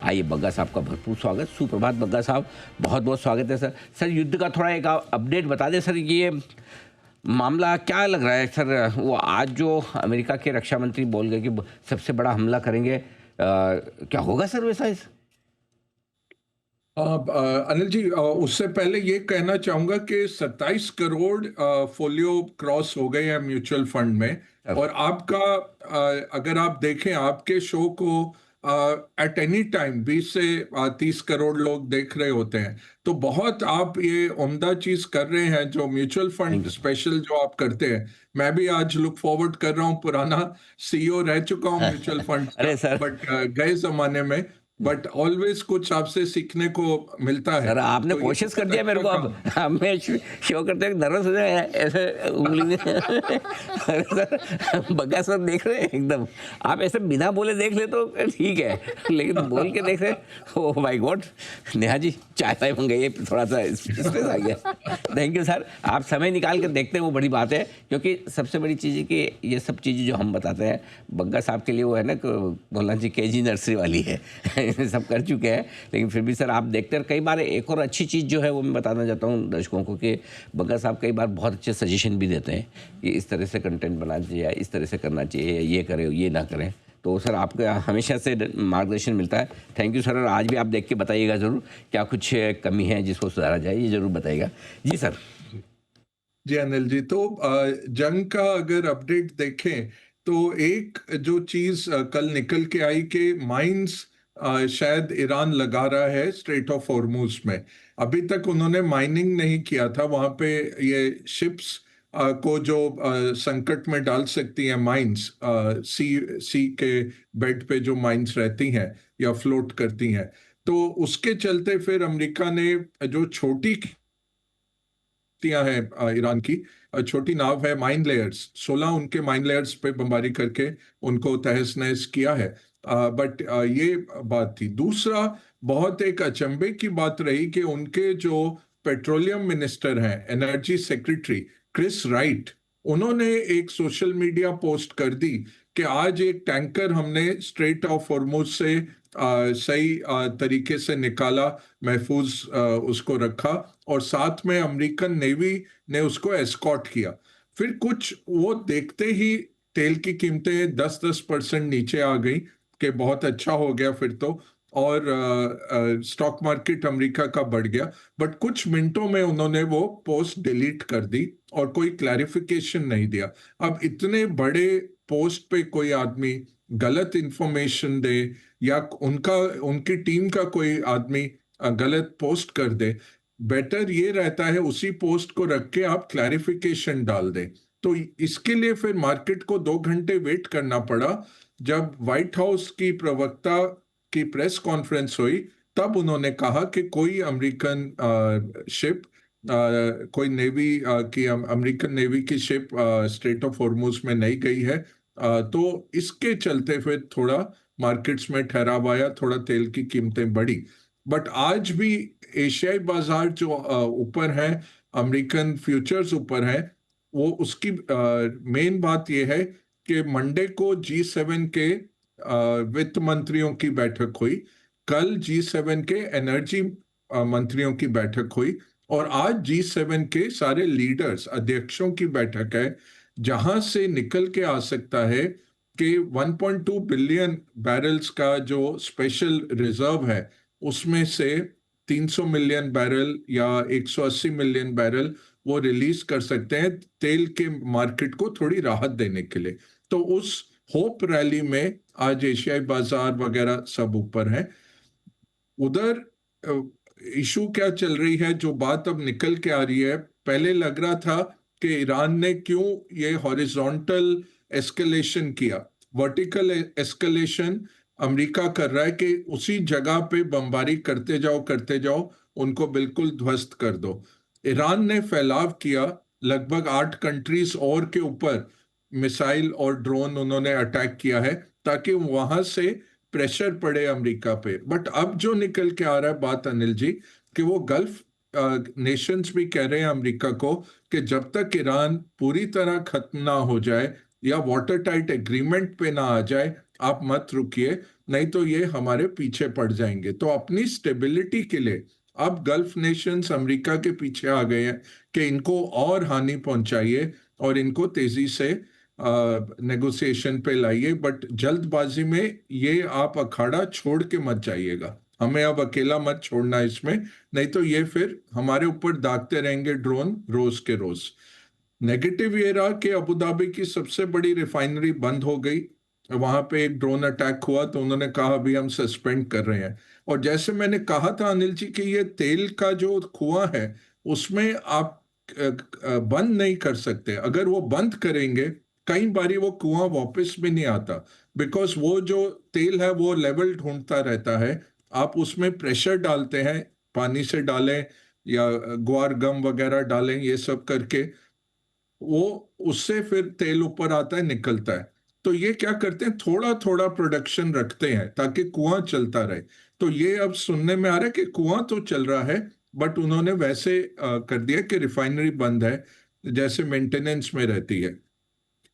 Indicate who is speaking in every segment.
Speaker 1: आइए बग्गा साहब का भरपूर स्वागत। सुप्रभात बग्गा साहब, बहुत बहुत स्वागत है सर। सर युद्ध का थोड़ा एक अपडेट बता दें सर, ये मामला क्या लग रहा है सर? वो आज जो अमेरिका के रक्षा मंत्री बोल गए कि सबसे बड़ा हमला करेंगे, क्या होगा सर वैसा?
Speaker 2: अनिल जी, उससे पहले ये कहना चाहूंगा कि 27 करोड़ फोलियो क्रॉस हो गए हैं म्यूचुअल फंड में। और आपका अगर आप देखें आपके शो को एट एनी टाइम 20 से 30 करोड़ लोग देख रहे होते हैं, तो बहुत आप ये उम्दा चीज कर रहे हैं जो म्यूचुअल फंड स्पेशल जो आप करते हैं। मैं भी आज लुक फॉरवर्ड कर रहा हूँ, पुराना सीईओ रह चुका हूँ म्यूचुअल फंड
Speaker 1: अरे
Speaker 2: का,
Speaker 1: सर,
Speaker 2: बट गए जमाने में, बट ऑलवेज कुछ आपसे सीखने को मिलता है।
Speaker 1: सर आपने
Speaker 2: तो ये
Speaker 1: कोशिश कर
Speaker 2: बहुत
Speaker 1: दिया मेरे
Speaker 2: अच्छा
Speaker 1: को। अब मैं शो करते हैं नर्वस हो जाए ऐसे उंगली में। अरे सर बग्गा सर देख रहे हैं एकदम, आप ऐसे बिना बोले देख ले तो ठीक है, लेकिन बोल के देख रहे, oh my God. Neha ji चाय वाय मंगाइए, थोड़ा सा स्ट्रेस आ गया। थैंक यू सर, आप समय निकाल कर देखते हैं वो बड़ी बात है, क्योंकि सबसे बड़ी चीज़ है कि ये सब चीज़ें जो हम बताते हैं बग्गा साहब के लिए वो है ना, बोलना जी केजी नर्सरी वाली है। सब कर चुके हैं, लेकिन फिर भी सर आप देखते हैं। कई बार एक और अच्छी चीज़ जो है वो मैं बताना चाहता हूँ दर्शकों को कि बग्गा साहब कई बार बहुत अच्छे सजेशन भी देते हैं कि इस तरह से कंटेंट बनाना चाहिए या इस तरह से करना चाहिए, ये करें ये ना करें। तो सर आपका हमेशा से मार्गदर्शन मिलता है। Thank you sir. और आज भी आप देख के बताइएगा ज़रूर क्या कुछ कमी है जिसको सुधारा जाए, ये ज़रूर बताइएगा। जी सर।
Speaker 2: जी अनिल जी, तो जंग का अगर अपडेट देखें तो एक जो चीज कल निकल के आई कि माइंस शायद ईरान लगा रहा है स्ट्रेट ऑफ हॉर्मुज में। अभी तक उन्होंने माइनिंग नहीं किया था वहां पे। ये शिप्स को जो संकट में डाल सकती हैं माइंस, सी के बेड पे जो माइंस रहती हैं या फ्लोट करती हैं, तो उसके चलते फिर अमेरिका ने जो छोटी हैं ईरान की छोटी नाव है, माइन लेयर्स 16 उनके माइन लेयर्स पे बमबारी करके उनको तहस नहस किया है। बट ये बात थी। दूसरा बहुत एक अचंभे की बात रही कि उनके जो पेट्रोलियम मिनिस्टर हैं, एनर्जी सेक्रेटरी क्रिस राइट, उन्होंने एक सोशल मीडिया पोस्ट कर दी कि आज एक टैंकर हमने स्ट्रेट ऑफ हॉर्मुज से सही तरीके से निकाला, महफूज उसको रखा, और साथ में अमेरिकन नेवी ने उसको एस्कॉर्ट किया। फिर कुछ वो देखते ही तेल की कीमतें 10-10% नीचे आ गई कि बहुत अच्छा हो गया फिर तो, और स्टॉक मार्केट अमेरिका का बढ़ गया। बट कुछ मिनटों में उन्होंने वो पोस्ट डिलीट कर दी और कोई क्लैरिफिकेशन नहीं दिया। अब इतने बड़े पोस्ट पे कोई आदमी गलत इंफॉर्मेशन दे या उनका उनकी टीम का कोई आदमी गलत पोस्ट कर दे, बेटर ये रहता है उसी पोस्ट को रख के आप क्लैरिफिकेशन डाल दें। तो इसके लिए फिर मार्केट को 2 घंटे वेट करना पड़ा। जब व्हाइट हाउस की प्रवक्ता की प्रेस कॉन्फ्रेंस हुई तब उन्होंने कहा कि कोई अमेरिकन शिप, कोई नेवी की अमेरिकन नेवी की शिप स्ट्रेट ऑफ हॉर्मुज में नहीं गई है। तो इसके चलते फिर थोड़ा मार्केट्स में ठहराव आया, थोड़ा तेल की कीमतें बढ़ी। बट आज भी एशियाई बाजार जो ऊपर है, अमेरिकन फ्यूचर्स ऊपर है, वो उसकी मेन बात यह है कि मंडे को G7 के वित्त मंत्रियों की बैठक हुई, कल G7 के एनर्जी मंत्रियों की बैठक हुई, और आज G7 के सारे लीडर्स अध्यक्षों की बैठक है, जहां से निकल के आ सकता है कि 1.2 बिलियन बैरल्स का जो स्पेशल रिजर्व है उसमें से 300 मिलियन बैरल या 180 मिलियन बैरल वो रिलीज कर सकते हैं तेल के मार्केट को थोड़ी राहत देने के लिए। तो उस होप रैली में आज एशियाई बाजार वगैरह सब ऊपर है। उधर इशू क्या चल रही है, जो बात अब निकल के आ रही है, पहले लग रहा था कि ईरान ने क्यों ये हॉरिजॉन्टल एस्केलेशन किया, वर्टिकल एस्केलेशन अमेरिका कर रहा है कि उसी जगह पे बमबारी करते जाओ, उनको बिल्कुल ध्वस्त कर दो। ईरान ने फैलाव किया, लगभग 8 कंट्रीज और के ऊपर मिसाइल और ड्रोन उन्होंने अटैक किया है ताकि वहां से प्रेशर पड़े अमेरिका पे। बट अब जो निकल के आ रहा है बात अनिल जी, कि वो गल्फ नेशंस भी कह रहे हैं अमेरिका को कि जब तक ईरान पूरी तरह खत्म ना हो जाए या वाटर टाइट एग्रीमेंट पे ना आ जाए, आप मत रुकिए। नहीं तो ये हमारे पीछे पड़ जाएंगे। तो अपनी स्टेबिलिटी के लिए अब गल्फ नेशंस अमेरिका के पीछे आ गए हैं कि इनको और हानि पहुंचाइए और इनको तेजी से नेगोशिएशन पे लाइए, बट जल्दबाजी में ये आप अखाड़ा छोड़ के मत जाइएगा। हमें अब अकेला मत छोड़ना इसमें, नहीं तो ये फिर हमारे ऊपर दागते रहेंगे ड्रोन रोज के रोज। नेगेटिव ये रहा कि अबू धाबी की सबसे बड़ी रिफाइनरी बंद हो गई। वहां पे एक ड्रोन अटैक हुआ तो उन्होंने कहा अभी हम सस्पेंड कर रहे हैं। और जैसे मैंने कहा था अनिल जी कि ये तेल का जो कुआं है उसमें आप बंद नहीं कर सकते। अगर वो बंद करेंगे कई बारी वो कुआं वापस भी नहीं आता, बिकॉज वो जो तेल है वो लेवल ढूंढता रहता है। आप उसमें प्रेशर डालते हैं, पानी से डालें या ग्वार गम वगैरह डालें, ये सब करके वो उससे फिर तेल ऊपर आता है, निकलता है। तो ये क्या करते हैं, थोड़ा थोड़ा प्रोडक्शन रखते हैं ताकि कुआं चलता रहे। तो ये अब सुनने में आ रहा है कि कुआं तो चल रहा है, बट उन्होंने वैसे कर दिया कि रिफाइनरी बंद है, जैसे मेंटेनेंस में रहती है।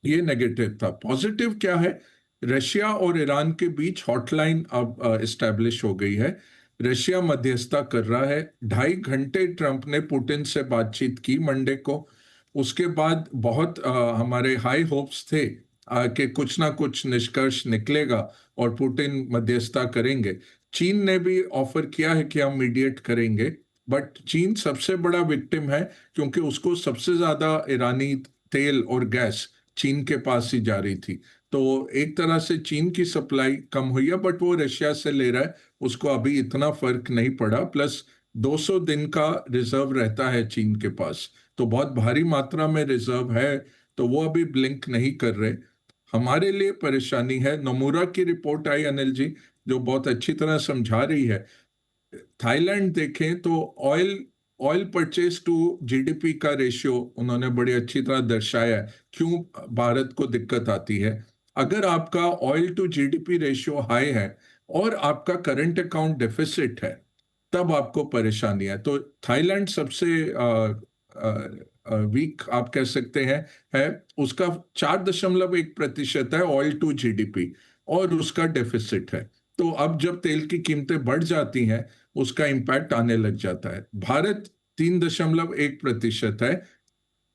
Speaker 2: ये नेगेटिव था। पॉजिटिव क्या है, रशिया और ईरान के बीच हॉटलाइन अब इस्टेब्लिश हो गई है। रशिया मध्यस्थता कर रहा है। 2.5 घंटे ट्रंप ने पुतिन से बातचीत की मंडे को। उसके बाद बहुत हमारे हाई होप्स थे कि कुछ ना कुछ निष्कर्ष निकलेगा और पुतिन मध्यस्थता करेंगे। चीन ने भी ऑफर किया है कि हम मीडिएट करेंगे, बट चीन सबसे बड़ा विक्टिम है क्योंकि उसको सबसे ज्यादा ईरानी तेल और गैस चीन के पास ही जा रही थी। तो एक तरह से चीन की सप्लाई कम हुई है, बट वो रशिया से ले रहा है, उसको अभी इतना फर्क नहीं पड़ा। प्लस 200 दिन का रिजर्व रहता है चीन के पास, तो बहुत भारी मात्रा में रिजर्व है, तो वो अभी ब्लिंक नहीं कर रहे। हमारे लिए परेशानी है। नोमुरा की रिपोर्ट आई अनिल जी, जो बहुत अच्छी तरह समझा रही है। थाईलैंड देखें तो oil oil purchase to GDP का रेशियो उन्होंने बड़ी अच्छी तरह दर्शाया है, क्यों भारत को दिक्कत आती है। अगर आपका oil to GDP ratio high है और आपका करंट अकाउंट डेफिसिट है, तब आपको परेशानी है। तो थाईलैंड सबसे वीक आप कह सकते हैं है। उसका 4.1% है ऑयल टू जीडीपी और उसका डेफिसिट है। तो अब जब तेल की कीमतें बढ़ जाती हैं उसका इंपैक्ट आने लग जाता है। भारत 3.1% है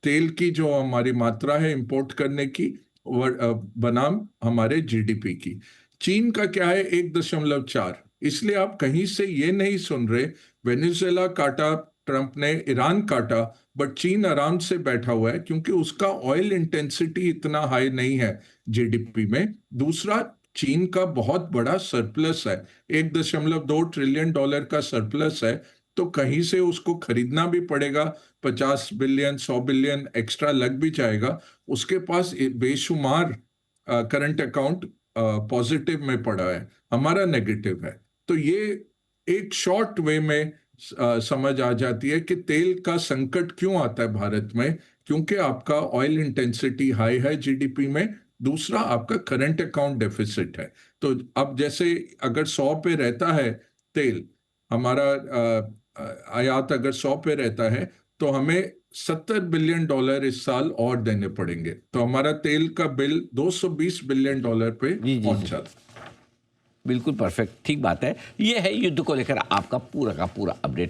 Speaker 2: तेल की जो हमारी मात्रा है इंपोर्ट करने की, बनाम हमारे जीडीपी की। चीन का क्या है, 1.4। इसलिए आप कहीं से ये नहीं सुन रहे वेनेजुएला काटा ट्रंप ने, ईरान काटा, बट चीन आराम से बैठा हुआ है क्योंकि उसका ऑयल इंटेंसिटी इतना हाई नहीं है जीडीपी में। दूसरा, चीन का बहुत बड़ा सरप्लस है, $1.2 ट्रिलियन का सरप्लस है। तो कहीं से उसको खरीदना भी पड़ेगा, 50 बिलियन 100 बिलियन एक्स्ट्रा लग भी जाएगा। उसके पास बेशुमार करंट अकाउंट पॉजिटिव में पड़ा है, हमारा नेगेटिव है। तो ये एक शॉर्ट वे में समझ आ जाती है कि तेल का संकट क्यों आता है भारत में, क्योंकि आपका ऑयल इंटेंसिटी हाई है जीडीपी में। दूसरा, आपका करंट अकाउंट डेफिसिट है। तो अब जैसे अगर 100 पे रहता है तेल, हमारा आयात अगर 100 पे रहता है, तो हमें $70 बिलियन इस साल और देने पड़ेंगे, तो हमारा तेल का बिल $220 बिलियन पे
Speaker 1: जी जी
Speaker 2: पहुंच
Speaker 1: जी,
Speaker 2: जाता।
Speaker 1: बिल्कुल परफेक्ट, ठीक बात है। ये है युद्ध को लेकर आपका पूरा का पूरा अपडेट।